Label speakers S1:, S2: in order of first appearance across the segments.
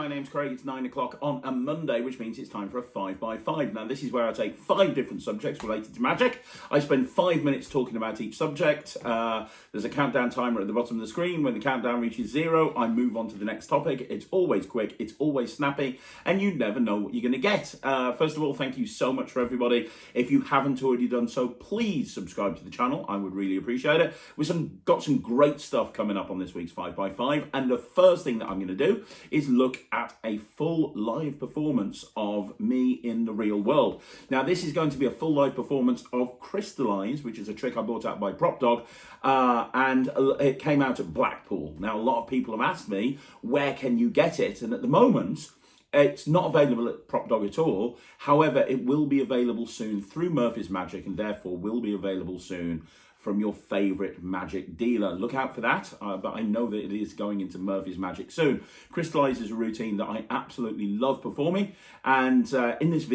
S1: my name's Craig. It's 9 o'clock on a Monday, which means it's time for a 5x5. Now, this is where I take 5 different subjects related to magic. I spend 5 minutes talking about each subject. There's a countdown timer at the bottom of the screen. When the countdown reaches 0, I move on to the next topic. It's always quick, it's always snappy, and you never know what you're going to get. First of all, thank you so much for everybody. If you haven't already done so, please subscribe to the channel. I would really appreciate it. We've got some great stuff coming up on this week's 5x5, and the first thing that I'm going to do is look at a full live performance of me in the real world. Now, this is going to be a full live performance of Crystalise, which is a trick I bought out by Prop Dog, and it came out at Blackpool. Now, a lot of people have asked me, where can you get it? And at the moment, it's not available at Prop Dog at all. However, it will be available soon through Murphy's Magic, and therefore will be available soon from your favourite magic dealer. Look out for that, but I know that it is going into Murphy's Magic soon. Crystalise is a routine that I absolutely love performing, and in this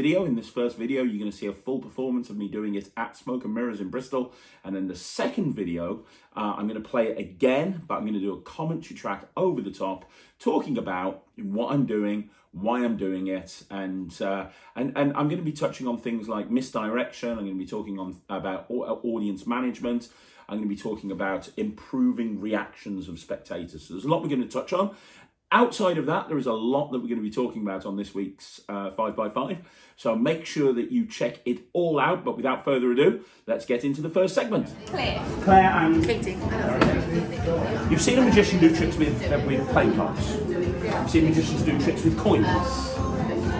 S1: first video, you're going to see a full performance of me doing it at Smoke and Mirrors in Bristol, and then the second video, I'm going to play it again, but I'm going to do a commentary track over the top, talking about what I'm doing, why I'm doing it, and I'm going to be touching on things like misdirection. I'm going to be talking about audience management. I'm going to be talking about improving reactions of spectators. So there's a lot we're going to touch on. Outside of that, there is a lot that we're going to be talking about on this week's 5x5. So make sure that you check it all out. But without further ado, let's get into the first segment. Claire and
S2: Katie.
S1: You've seen a magician do tricks with playing cards. You've seen magicians do tricks with coins.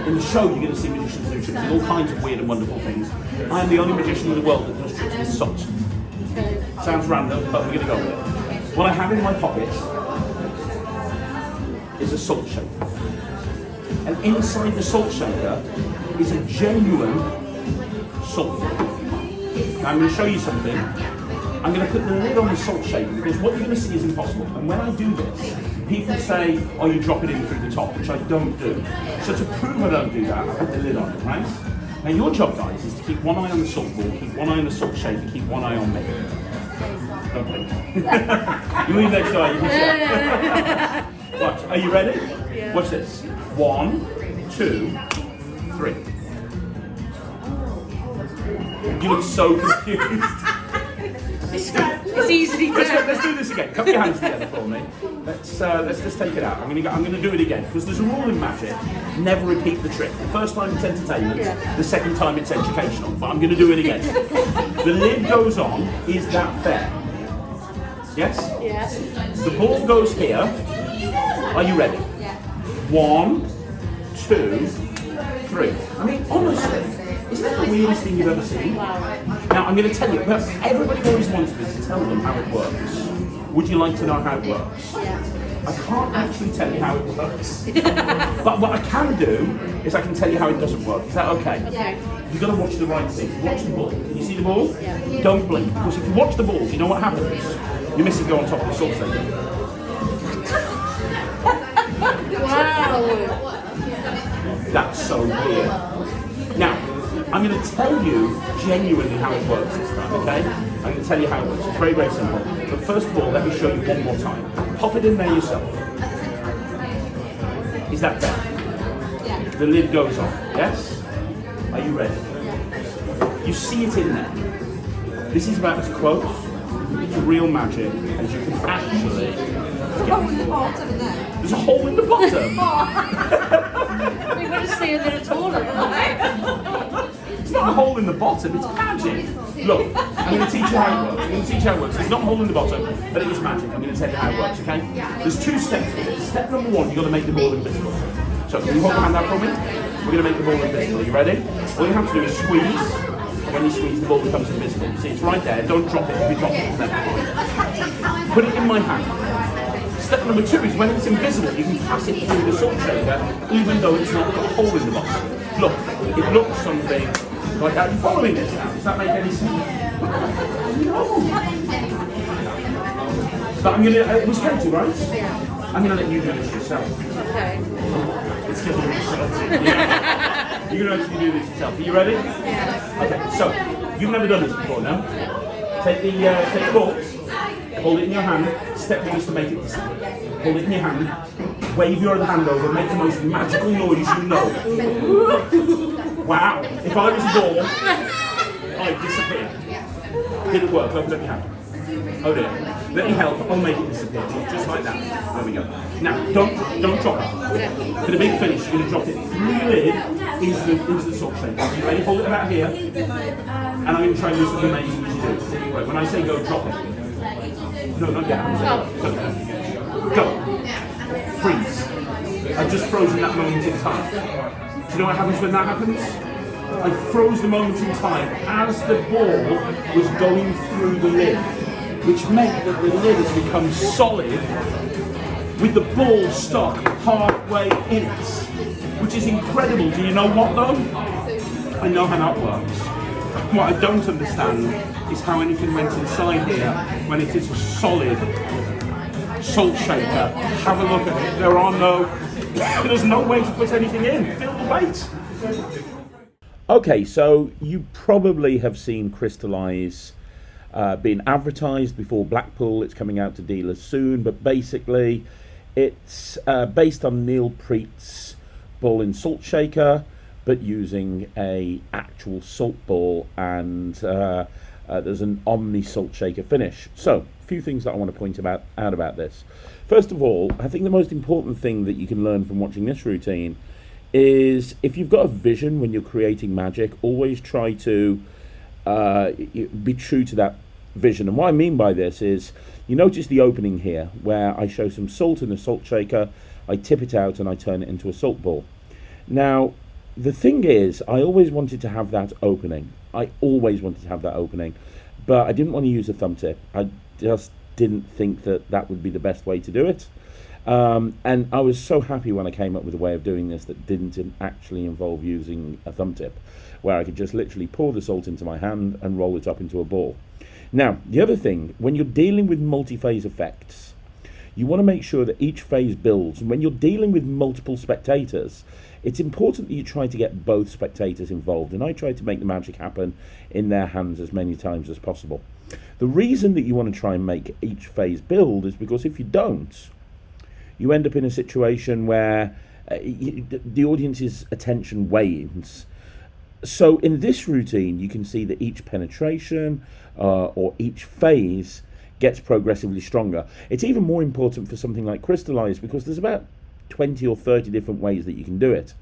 S1: In the show, you're going to see magicians do tricks with all kinds of weird and wonderful things. I am the only magician in the world that does tricks with salt. Sounds random, but we're going to go with it. What I have in my pocket is a salt shaker. And inside the salt shaker is a genuine salt. Now I'm going to show you something. I'm going to put the lid on the salt shaker because what you're going to see is impossible. And when I do this, people say, oh, you drop it in through the top, which I don't do. So to prove I don't do that, I put the lid on it, right? Now your job, guys, is to keep one eye on the salt ball, keep one eye on the salt shaker, keep one eye on me. Okay. You leave next eye, you can see. Watch, are you ready?
S2: Yeah.
S1: Watch this. 1, 2, 3. You look so confused.
S2: It's easily done.
S1: Let's do this again. Cup your hands together for me. Let's just take it out. I'm gonna do it again because there's a rule in magic: never repeat the trick. The first time it's entertainment, the second time it's educational. But I'm gonna do it again. The lid goes on. Is that fair? Yes.
S2: Yeah.
S1: The ball goes here. Are you ready?
S2: Yeah.
S1: 1, 2, 3. I mean, honestly, isn't that the weirdest thing you've ever seen? Now, I'm going to tell you, but everybody always wants me to tell them how it works. Would you like to know how it works?
S2: Yeah.
S1: I can't actually tell you how it works. But what I can do is I can tell you how it doesn't work. Is that okay?
S2: Yeah.
S1: You've got to watch the right thing. Watch the ball. Can you see the ball?
S2: Yeah.
S1: Don't blink, because if you watch the ball, you know what happens? You miss it go on top of the salt shaker.
S2: Wow.
S1: That's so weird. Now, I'm going to tell you genuinely how it works this time, okay? I'm going to tell you how it works. It's very, very simple. But first of all, let me show you one more time. Pop it in there yourself. Is that fair?
S2: Yeah.
S1: The lid goes off, yes? Are you ready? You see it in there. This is about as close to real magic as you can actually get. There's a hole in the bottom.
S2: We're going to stay a little taller, aren't
S1: It's not a hole in the bottom, it's magic. Look, I'm going to teach you how it works. It's not a hole in the bottom, but it is magic. I'm going to tell you how it works, okay? There's 2 steps to this. Step number 1, you've got to make the ball invisible. So can you hold your hand out for me? We're going to make the ball invisible. Are you ready? All you have to do is squeeze. And when you squeeze, the ball becomes invisible. See, it's right there. Don't drop it. If you drop it, it's there. Put it in my hand. Step number 2 is when it's invisible, you can pass it through the salt shaker, even though it's not got a hole in the bottom. Look, it looks something like that. Are you following this now? Does that make any sense? No. But I'm going to, it was Katie, right? Yeah. I'm going to let you do this yourself.
S2: Okay.
S1: It's getting really exciting. Yeah. You're going to actually do this yourself. Are you ready?
S2: Yeah.
S1: Okay, so, you've never done this before, no? Take the ball, hold it in your hand. Step 1 is to make it disappear. Hold it in your hand. wave your hand over, make the most magical noise you know. Wow. If I was a ball, I'd disappear. Didn't work. Open up your hand. Oh dear. Let me help. I'll make it disappear. Just like that. There we go. Now, don't drop it. For the big finish, you're going to drop it through your lid into the salt shaker. You ready? Hold it about here. And I'm going to try and do something amazing as you do. Right, when I say go, drop it. No, not yet. Go. Freeze. I've just frozen that moment in time. Do you know what happens when that happens? I froze the moment in time as the ball was going through the lid, which meant that the lid has become solid with the ball stuck halfway in it, which is incredible. Do you know what though? I know how that works. What I don't understand is how anything went inside here when it is a solid salt shaker. Have a look at it. There's no way to put anything in. Feel the weight. Okay, so you probably have seen Crystalise being advertised before Blackpool. It's coming out to dealers soon, but basically it's based on Neil Preet's ball and salt shaker, but using a actual salt ball, and there's an omni salt shaker finish. So a few things that I want to point out about this. First of all, I think the most important thing that you can learn from watching this routine is if you've got a vision when you're creating magic, always try to be true to that vision. And what I mean by this is, you notice the opening here where I show some salt in the salt shaker, I tip it out and I turn it into a salt ball. Now, the thing is, I always wanted to have that opening. But I didn't want to use a thumb tip. I just didn't think that would be the best way to do it. And I was so happy when I came up with a way of doing this that didn't actually involve using a thumb tip, where I could just literally pour the salt into my hand and roll it up into a ball. Now, the other thing, when you're dealing with multi-phase effects, you want to make sure that each phase builds. And when you're dealing with multiple spectators, it's important that you try to get both spectators involved. And I try to make the magic happen in their hands as many times as possible. The reason that you want to try and make each phase build is because if you don't, you end up in a situation where the audience's attention wanes. So in this routine, you can see that each penetration or each phase gets progressively stronger. It's even more important for something like Crystalise because there's about 20 or 30 different ways that you can do it.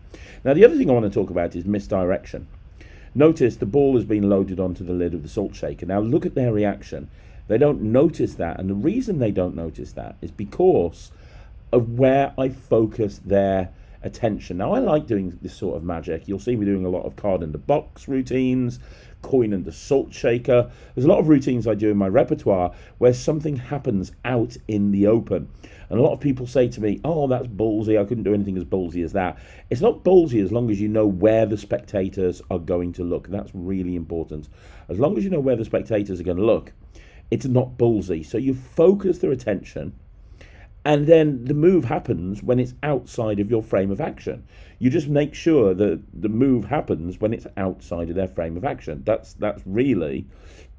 S1: Now, the other thing I want to talk about is misdirection. Notice the ball has been loaded onto the lid of the salt shaker. Now, look at their reaction. They don't notice that, and the reason they don't notice that is because of where I focus their attention. Now, I like doing this sort of magic. You'll see me doing a lot of card in the box routines, coin and the salt shaker. There's a lot of routines I do in my repertoire where something happens out in the open. And a lot of people say to me, oh, that's ballsy. I couldn't do anything as ballsy as that. It's not ballsy as long as you know where the spectators are going to look. That's really important. As long as you know where the spectators are going to look, it's not ballsy. So you focus their attention, and then the move happens when it's outside of your frame of action. You just make sure that the move happens when it's outside of their frame of action. That's really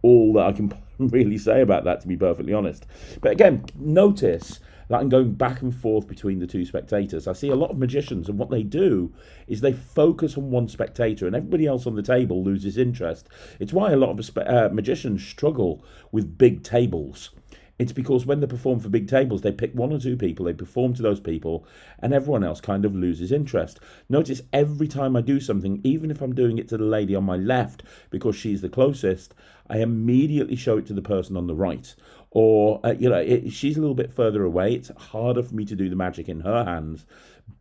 S1: all that I can really say about that, to be perfectly honest. But again, notice that I'm going back and forth between the two spectators. I see a lot of magicians, and what they do is they focus on one spectator and everybody else on the table loses interest. It's why a lot of magicians struggle with big tables. It's because when they perform for big tables, they pick one or two people, they perform to those people, and everyone else kind of loses interest. Notice every time I do something, even if I'm doing it to the lady on my left because she's the closest, I immediately show it to the person on the right. Or, she's a little bit further away. It's harder for me to do the magic in her hands,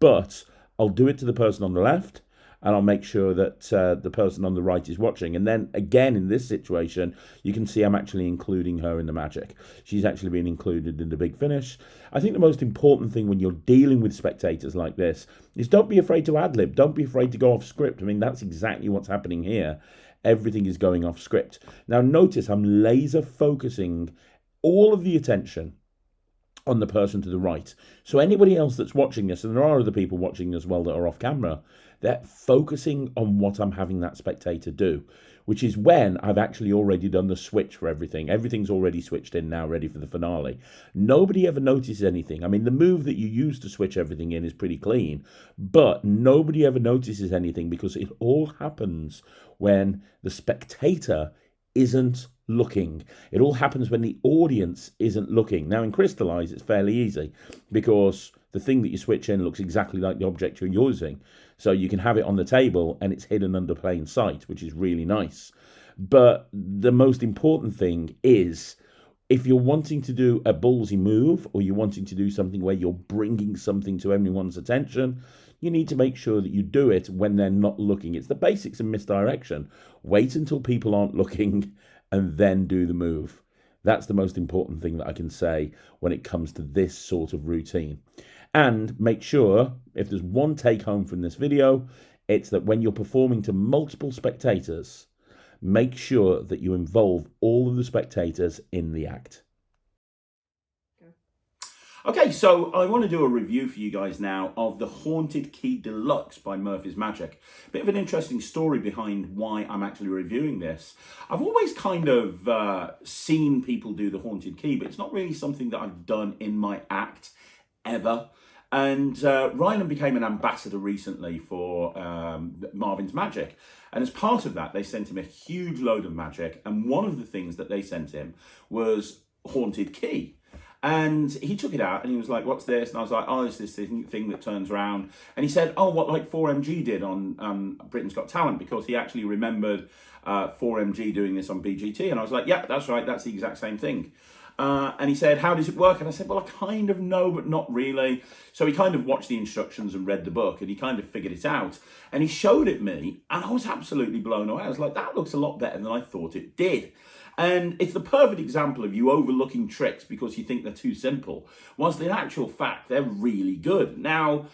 S1: but I'll do it to the person on the left, and I'll make sure that the person on the right is watching. And then again, in this situation, you can see I'm actually including her in the magic. She's actually been included in the big finish. I think the most important thing when you're dealing with spectators like this is don't be afraid to ad-lib. Don't be afraid to go off script. I mean, that's exactly what's happening here. Everything is going off script. Now, notice I'm laser focusing all of the attention on the person to the right. So anybody else that's watching this, and there are other people watching as well that are off camera, they're focusing on what I'm having that spectator do.
S3: which is when I've actually already done the switch for everything. Everything's already switched in now, ready for the finale. Nobody ever notices anything. I mean, the move that you use to switch everything in is pretty clean, but nobody ever notices anything because it all happens when the spectator isn't looking. It all happens when the audience isn't looking. Now in Crystalise, it's fairly easy because the thing that you switch in looks exactly like the object you're using. So you can have it on the table and it's hidden under plain sight, which is really nice. But the most important thing is, if you're wanting to do a ballsy move or you're wanting to do something where you're bringing something to everyone's attention, you need to make sure that you do it when they're not looking. It's the basics of misdirection. Wait until people aren't looking and then do the move. That's the most important thing that I can say when it comes to this sort of routine. And make sure, if there's one take home from this video, it's that when you're performing to multiple spectators, make sure that you involve all of the spectators in the act.
S1: Okay, so I want to do a review for you guys now of the Haunted Key Deluxe by Murphy's Magic. A bit of an interesting story behind why I'm actually reviewing this. I've always kind of seen people do the Haunted Key, but it's not really something that I've done in my act ever. And Ryland became an ambassador recently for Marvin's Magic. And as part of that, they sent him a huge load of magic. And one of the things that they sent him was Haunted Key. And he took it out and he was like, what's this? And I was like, oh, it's this thing that turns around. And he said, oh, what like 4MG did on Britain's Got Talent, because he actually remembered 4MG doing this on BGT. And I was like, yeah, that's right. That's the exact same thing. And he said, how does it work? And I said, well, I kind of know, but not really. So he kind of watched the instructions and read the book and he kind of figured it out. And he showed it me and I was absolutely blown away. I was like, that looks a lot better than I thought it did. And it's the perfect example of you overlooking tricks because you think they're too simple, whilst in actual fact, they're really good. Now,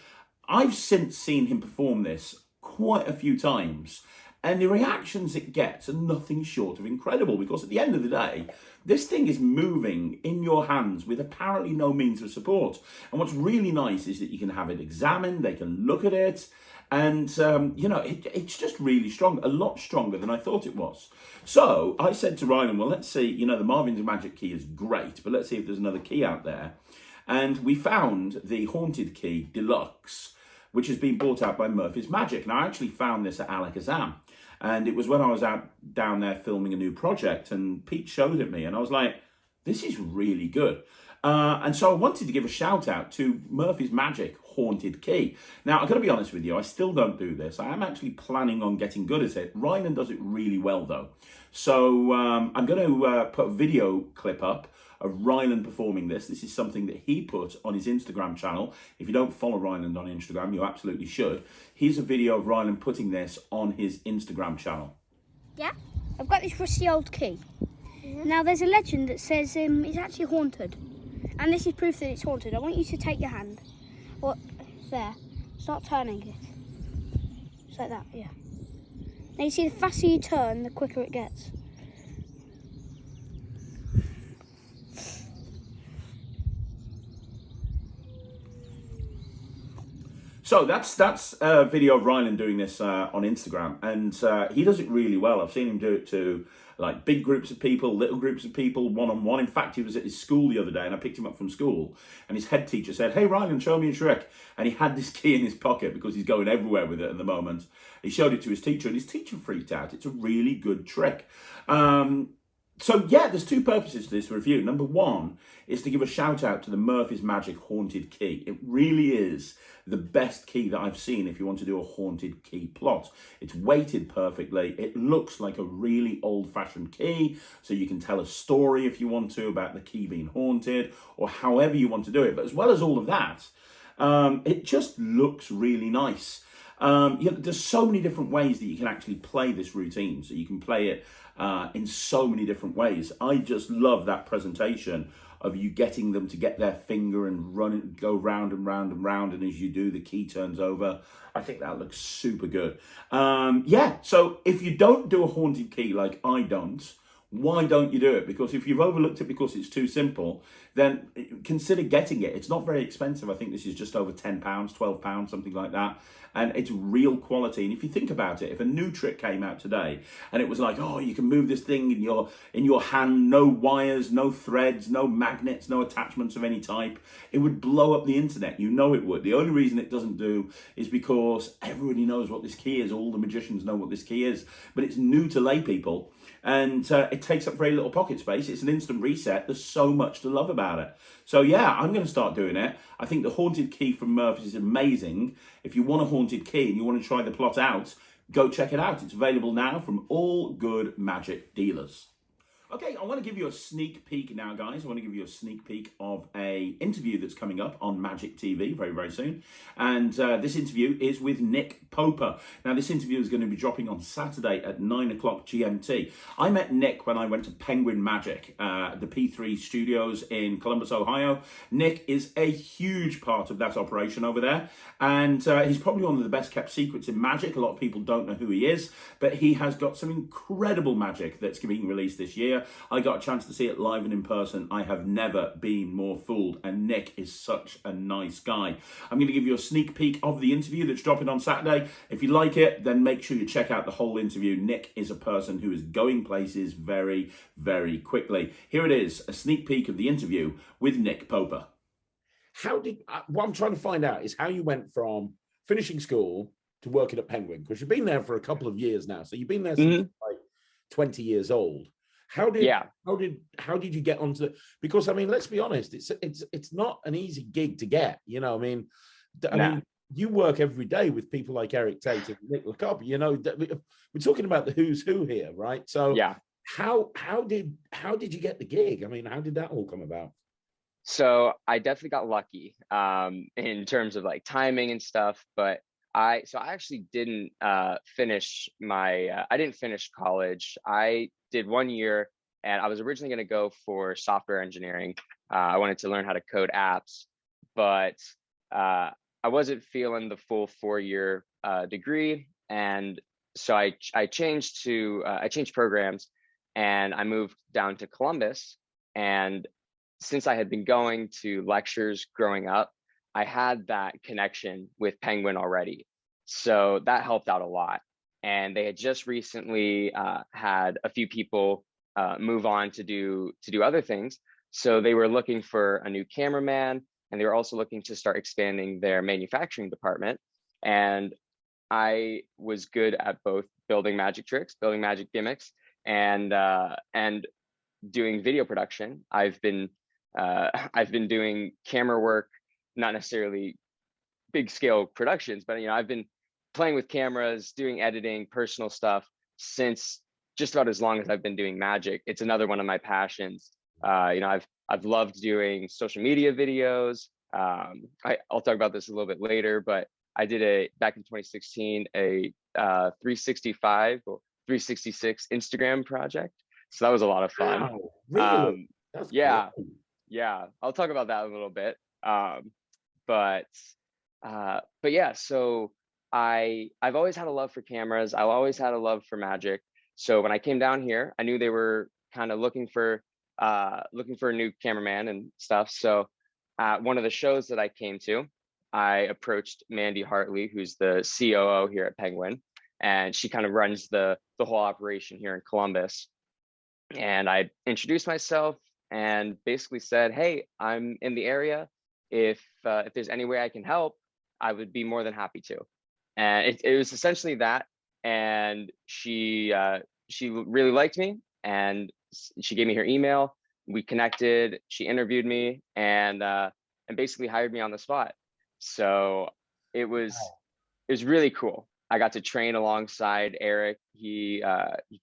S1: I've since seen him perform this quite a few times, and the reactions it gets are nothing short of incredible, because at the end of the day, this thing is moving in your hands with apparently no means of support. And what's really nice is that you can have it examined, they can look at it, and, you know, it's just really strong, a lot stronger than I thought it was. So I said to Ryland, well, let's see, you know, the Marvin's Magic key is great, but let's see if there's another key out there. And we found the Haunted Key Deluxe, which has been bought out by Murphy's Magic. And I actually found this at Alakazam. And it was when I was out down there filming a new project, and Pete showed it me, and I was like, this is really good. And so I wanted to give a shout out to Murphy's Magic Haunted Key. Now, I've got to be honest with you, I still don't do this. I am actually planning on getting good at it. Ryland does it really well, though. So I'm going to put a video clip up of Ryland performing this. This is something that he put on his Instagram channel. If you don't follow Ryland on Instagram, you absolutely should. Here's a video of Ryland putting this on his Instagram channel.
S4: Yeah, I've got this rusty old key. Now, there's a legend that says it's actually haunted. And this is proof that it's haunted. I want you to take your hand. What? There. Start turning it. Just like that, yeah. Now you see, the faster you turn, the quicker it gets.
S1: So that's a video of Ryland doing this on Instagram, and he does it really well. I've seen him do it to like big groups of people, little groups of people, one-on-one. In fact, he was at his school the other day, and I picked him up from school, and his head teacher said, hey, Ryland, show me a trick. And he had this key in his pocket because he's going everywhere with it at the moment. He showed it to his teacher, and his teacher freaked out. It's a really good trick. So yeah, there's two purposes to this review. Number one is to give a shout out to the Murphy's Magic Haunted Key. It really is the best key that I've seen if you want to do a haunted key plot. It's weighted perfectly. It looks like a really old-fashioned key, so you can tell a story if you want to about the key being haunted, or however you want to do it. But as well as all of that, it just looks really nice. There's so many different ways that you can actually play this routine. So you can play it in so many different ways. I just love that presentation of you getting them to get their finger and run it, go round and round and round, and as you do, the key turns over. I think that looks super good. Yeah, so if you don't do a haunted key like I don't, why don't you do it? Because if you've overlooked it because it's too simple, then consider getting it. It's not very expensive. I think this is just over £10, £12, something like that. and it's real quality. And if you think about it, if a new trick came out today and it was like, oh, you can move this thing in your hand, no wires, no threads, no magnets, no attachments of any type, it would blow up the internet. You know it would. The only reason it doesn't do is because everybody knows what this key is. All the magicians know what this key is, but it's new to lay people, and it takes up very little pocket space. It's an instant reset. There's so much to love about it. So yeah, I'm going to start doing it. I think the haunted key from Murphy's is amazing. If you want a haunted key and you want to try the plot out, go check it out. It's available now from all good magic dealers. Okay, I want to give you a sneak peek now, guys. I want to give you a sneak peek of a interview that's coming up on Magic TV very, very soon. And this interview is with Nick Popa. Now, this interview is going to be dropping on Saturday at 9 o'clock GMT. I met Nick when I went to Penguin Magic, the P3 studios in Columbus, Ohio. Nick is a huge part of that operation over there. And he's probably one of the best kept secrets in magic. A lot of people don't know who he is, but he has got some incredible magic that's being released this year. I got a chance to see it live and in person. I have never been more fooled, and Nick is such a nice guy. I'm going to give you a sneak peek of the interview that's dropping on Saturday. If you like it, then make sure you check out the whole interview. Nick is a person who is going places very, very quickly. Here it is, a sneak peek of the interview with Nick Popa.
S3: What I'm trying to find out is how you went from finishing school to working at Penguin, because you've been there for a couple of years now. So you've been there since like 20 years old. How did you get onto? Because I mean, let's be honest, it's not an easy gig to get. You know, I mean, you work every day with people like Eric Tate and Nick LeCobb. You know, we're talking about the who's who here, right? So how did you get the gig? I mean, how did that all come about?
S5: So I definitely got lucky in terms of like timing and stuff, but I actually didn't finish I didn't finish college. I did 1 year, and I was originally going to go for software engineering. I wanted to learn how to code apps, but I wasn't feeling the full 4-year degree, and so I changed programs, and I moved down to Columbus. And since I had been going to lectures growing up, I had that connection with Penguin already. So that helped out a lot. And they had just recently had a few people move on to do other things. So they were looking for a new cameraman, and they were also looking to start expanding their manufacturing department. And I was good at both building magic tricks, building magic gimmicks, and doing video production. I've been doing camera work, not necessarily big scale productions, but I've been playing with cameras, doing editing, personal stuff since just about as long as I've been doing magic. It's another one of my passions. I've loved doing social media videos. I'll talk about this a little bit later, but I did back in 2016 a 365 or 366 Instagram project. So that was a lot of fun.
S3: Wow, really? That's
S5: yeah,
S3: cool.
S5: yeah. I'll talk about that a little bit. But yeah, so I've always had a love for cameras. I've always had a love for magic. So when I came down here, I knew they were kind of looking for a new cameraman and stuff. So at one of the shows that I came to, I approached Mandy Hartley, who's the COO here at Penguin, and she kind of runs the whole operation here in Columbus. And I introduced myself and basically said, "Hey, I'm in the area. If there's any way I can help, I would be more than happy to." And it was essentially that. And she really liked me, and she gave me her email. We connected. She interviewed me, and basically hired me on the spot. So it was really cool. I got to train alongside Eric. He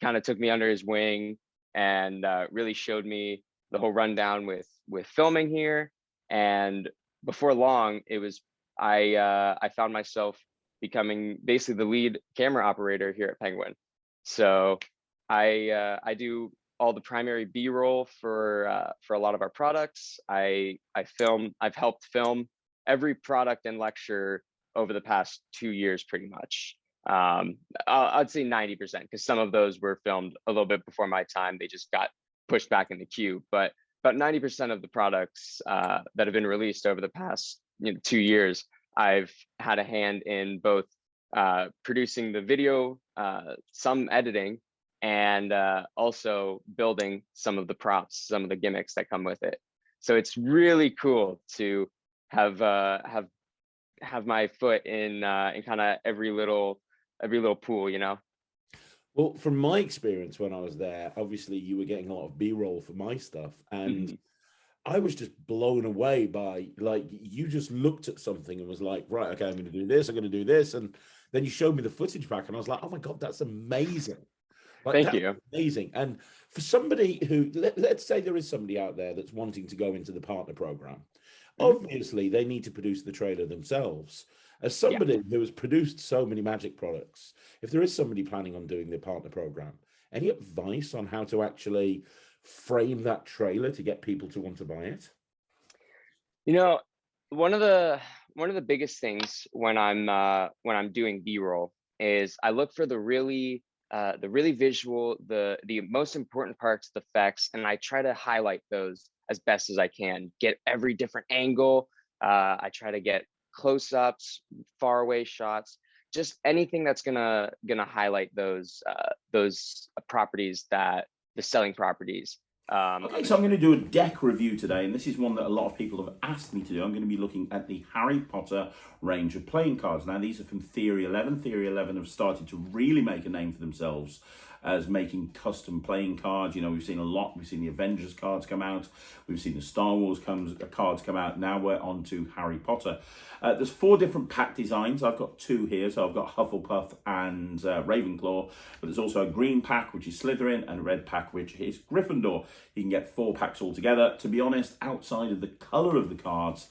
S5: kind of took me under his wing and really showed me the whole rundown with filming here. And before long, I found myself becoming basically the lead camera operator here at Penguin. So I do all the primary B-roll for a lot of our products. I've helped film every product and lecture over the past 2 years, pretty much. I'd say 90%, because some of those were filmed a little bit before my time. They just got pushed back in the queue. But about 90% of the products that have been released over the past 2 years, I've had a hand in both producing the video, some editing, and also building some of the props, some of the gimmicks that come with it. So it's really cool to have my foot in kind of every little pool, you know.
S3: Well, from my experience when I was there, obviously you were getting a lot of B-roll for my stuff, and I was just blown away by, like, you just looked at something and was like, right, okay, I'm going to do this, I'm going to do this, and then you showed me the footage back, and I was like, oh my God, that's amazing. Like,
S5: Thank
S3: that's
S5: you.
S3: amazing. And for somebody who, let's say there is somebody out there that's wanting to go into the partner program, obviously they need to produce the trailer themselves. As somebody who has produced so many Magic products, if there is somebody planning on doing the partner program, any advice on how to actually frame that trailer to get people to want to buy it?
S5: You know, one of the biggest things when I'm doing B-roll is I look for the really visual, the most important parts, the effects, and I try to highlight those as best as I can. Get every different angle. I try to get close-ups, far away shots, just anything that's gonna highlight those properties, that the selling properties.
S1: Okay, so I'm going to do a deck review today, and this is one that a lot of people have asked me to do. I'm going to be looking at the Harry Potter range of playing cards. Now, these are from Theory 11. Theory 11 have started to really make a name for themselves as making custom playing cards. You know, we've seen a lot. We've seen the Avengers cards come out. We've seen the Star Wars cards come out. Now we're on to Harry Potter. There's 4 different pack designs. I've got 2 here. So I've got Hufflepuff and Ravenclaw. But there's also a green pack, which is Slytherin, and a red pack, which is Gryffindor. You can get 4 packs altogether. To be honest, outside of the colour of the cards,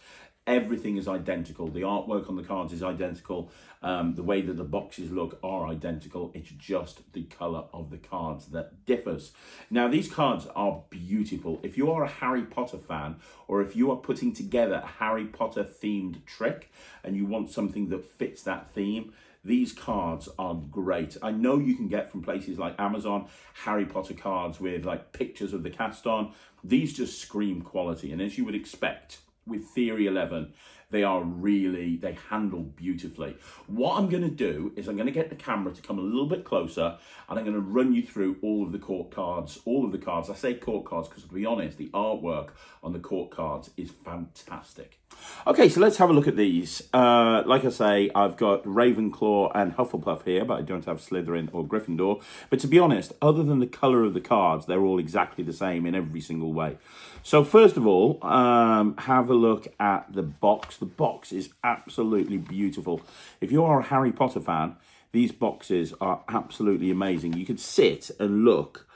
S1: everything is identical. The artwork on the cards is identical. The way that the boxes look are identical. It's just the colour of the cards that differs. Now, these cards are beautiful. If you are a Harry Potter fan, or if you are putting together a Harry Potter themed trick and you want something that fits that theme, these cards are great. I know you can get from places like Amazon Harry Potter cards with like pictures of the cast on. These just scream quality. And as you would expect, with Theory 11, they handle beautifully. What I'm going to do is I'm going to get the camera to come a little bit closer, and I'm going to run you through all of the court cards, I say court cards because, to be honest, the artwork on the court cards is fantastic. Okay, so let's have a look at these. Like I say, I've got Ravenclaw and Hufflepuff here, but I don't have Slytherin or Gryffindor. But to be honest, other than the colour of the cards, they're all exactly the same in every single way. So first of all, have a look at the box. The box is absolutely beautiful. If you are a Harry Potter fan, these boxes are absolutely amazing. You could sit and look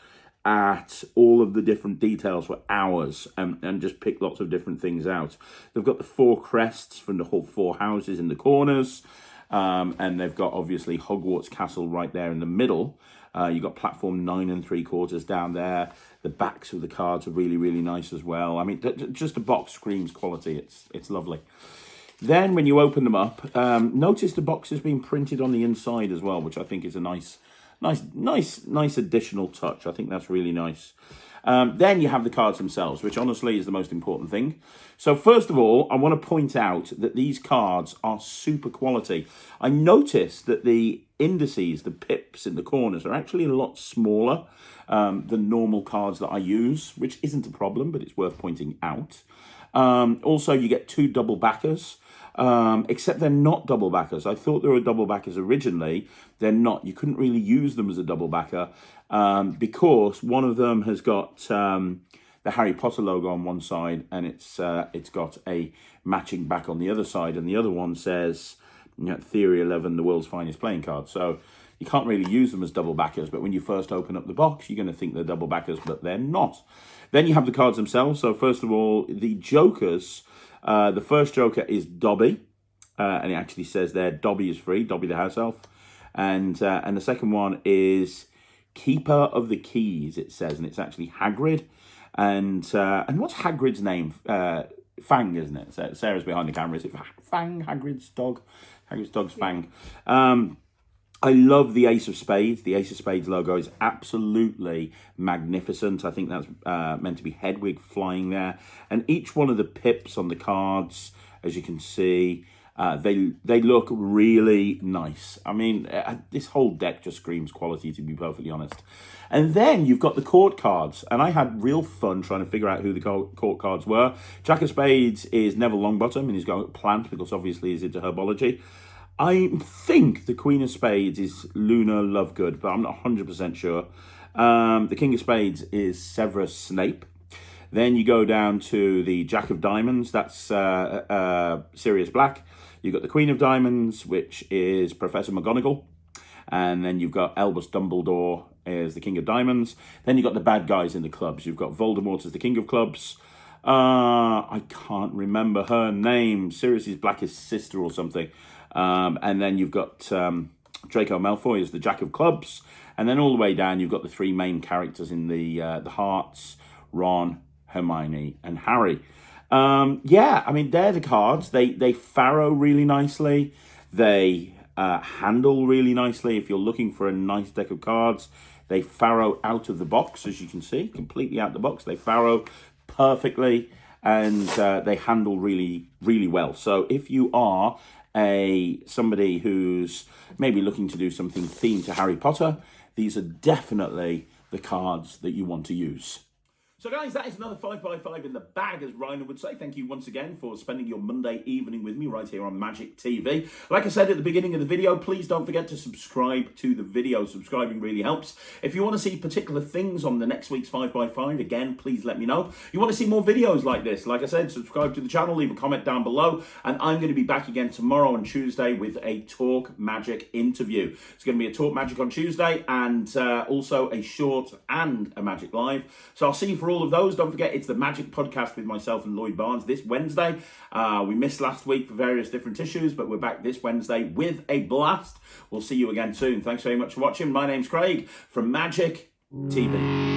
S1: at all of the different details for hours and just pick lots of different things out. They've got the 4 crests from the whole 4 houses in the corners, and they've got obviously Hogwarts Castle right there in the middle. You've got platform 9 3/4 down there. The backs of the cards are really, really nice as well. I mean, just the box screams quality. It's lovely. Then when you open them up, notice the box has been printed on the inside as well, which I think is a nice additional touch. I think that's really nice. Then you have the cards themselves, which honestly is the most important thing. So first of all, I want to point out that these cards are super quality. I noticed that the indices, the pips in the corners, are actually a lot smaller than normal cards that I use, which isn't a problem, but it's worth pointing out. Also, you get 2 double backers. Except they're not double backers. I thought they were double backers originally. They're not. You couldn't really use them as a double backer because one of them has got the Harry Potter logo on one side, and it's got a matching back on the other side, and the other one says, you know, Theory 11, the world's finest playing card. So you can't really use them as double backers, but when you first open up the box, you're going to think they're double backers, but they're not. Then you have the cards themselves. So first of all, the Jokers. The first Joker is Dobby, and it actually says there, Dobby is free, Dobby the house elf. And the second one is Keeper of the Keys, it says, and it's actually Hagrid. And what's Hagrid's name? Fang, isn't it? Sarah's behind the camera. Is it Fang, Hagrid's dog? Hagrid's dog's Fang. I love the Ace of Spades. The Ace of Spades logo is absolutely magnificent. I think that's meant to be Hedwig flying there. And each one of the pips on the cards, as you can see,
S3: They look really nice. I mean, this whole deck just screams quality, to be perfectly honest. And then you've got the court cards, and I had real fun trying to figure out who the court cards were. Jack of Spades is Neville Longbottom, and he's got plant because obviously he's into herbology. I think the Queen of Spades is Luna Lovegood, but I'm not 100% sure. The King of Spades is Severus Snape. Then you go down to the Jack of Diamonds, that's Sirius Black. You've got the Queen of Diamonds, which is Professor McGonagall. And then you've got Albus Dumbledore as the King of Diamonds. Then you've got the bad guys in the clubs. You've got Voldemort as the King of Clubs. I can't remember her name. Sirius's blackest sister or something. And then you've got Draco Malfoy as the Jack of Clubs. And then all the way down, you've got the three main characters in the Hearts, Ron, Hermione, and Harry. Yeah, I mean, they're the cards. They farrow really nicely. They handle really nicely. If you're looking for a nice deck of cards, they farrow out of the box, as you can see, completely out the box. They farrow perfectly, and they handle really, really well. So if you are somebody who's maybe looking to do something themed to Harry Potter, these are definitely the cards that you want to use. So guys, that is another 5x5 in the bag, as Ryan would say. Thank you once again for spending your Monday evening with me right here on Magic TV. Like I said at the beginning of the video, please don't forget to subscribe to the video. Subscribing really helps. If you want to see particular things on the next week's 5x5, again, please let me know. You want to see more videos like this, like I said, subscribe to the channel, leave a comment down below, and I'm going to be back again tomorrow on Tuesday with a Talk Magic interview. It's going to be a Talk Magic on Tuesday, and also a short and a Magic Live. So I'll see you for all of those. Don't forget, it's the Magic Podcast with myself and Lloyd Barnes this Wednesday. We missed last week for various different issues, but we're back this Wednesday with a blast. We'll see you again soon. Thanks very much for watching. My name's Craig from Magic TV.